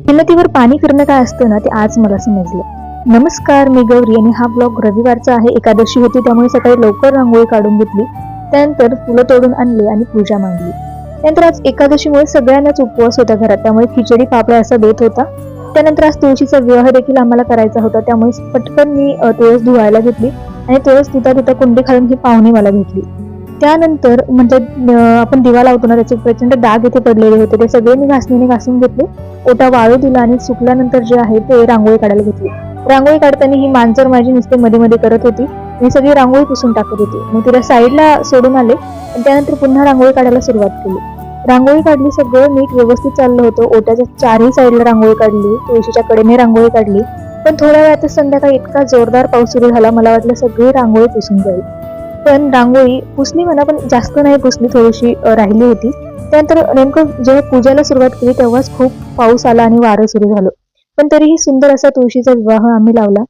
हिमतीवर पाणी फिरणं काय असतं ना ते आज मला समजलं। नमस्कार, मी गौरी आणि हा ब्लॉग रविवारचा आहे। एकादशी होती त्यामुळे सकाळी लवकर रांगोळी काढून घेतली, त्यानंतर फुलं तोडून आणली आणि पूजा मांडली। त्यानंतर आज एकादशीमुळे सगळ्यांनाच उपवास होता घरात, त्यामुळे खिचडी पापड्या असा बेत होता। त्यानंतर आज तुळशीचा विवाह देखील आम्हाला करायचा होता, त्यामुळे पटकन मी तुळस धुवायला घेतली आणि तुळस धुता धुता कुंडी खालून ही पाहुणी मला भेटली। त्यानंतर म्हणजे आपण दिवा लावतो ना त्याचे प्रचंड डाग इथे पडलेले होते, ते सगळे मी घासणीने घासून घेतले, ओटा वाळू दिला आणि सुकल्यानंतर जे आहे ते रांगोळी काढायला घेतली। रांगोळी काढताना ही मांजर माझी नुसते मध्ये मध्ये करत होती, मी सगळी रांगोळी पुसून टाकत होती। मग तिला साईडला सोडून आले आणि त्यानंतर पुन्हा रांगोळी काढायला सुरुवात केली। रांगोळी काढली, सगळं नीट व्यवस्थित चाललं होतं। ओट्याच्या चारही साईडला रांगोळी काढली, तुळशीच्या कडेने रांगोळी काढली, पण थोड्या वेळातच संध्याकाळी इतका जोरदार पाऊस सुरू झाला, मला वाटलं सगळी रांगोळी पुसून जाईल। पण रांगोळी पुसली म्हणा, पण जास्त नाही पुसली, थोडीशी राहिली होती। त्यानंतर नेमकं जेव्हा पूजेला सुरुवात केली तेव्हाच खूप पाऊस आला आणि वारं सुरू झालं, पण तरीही सुंदर असा तुळशीचा विवाह आम्ही लावला।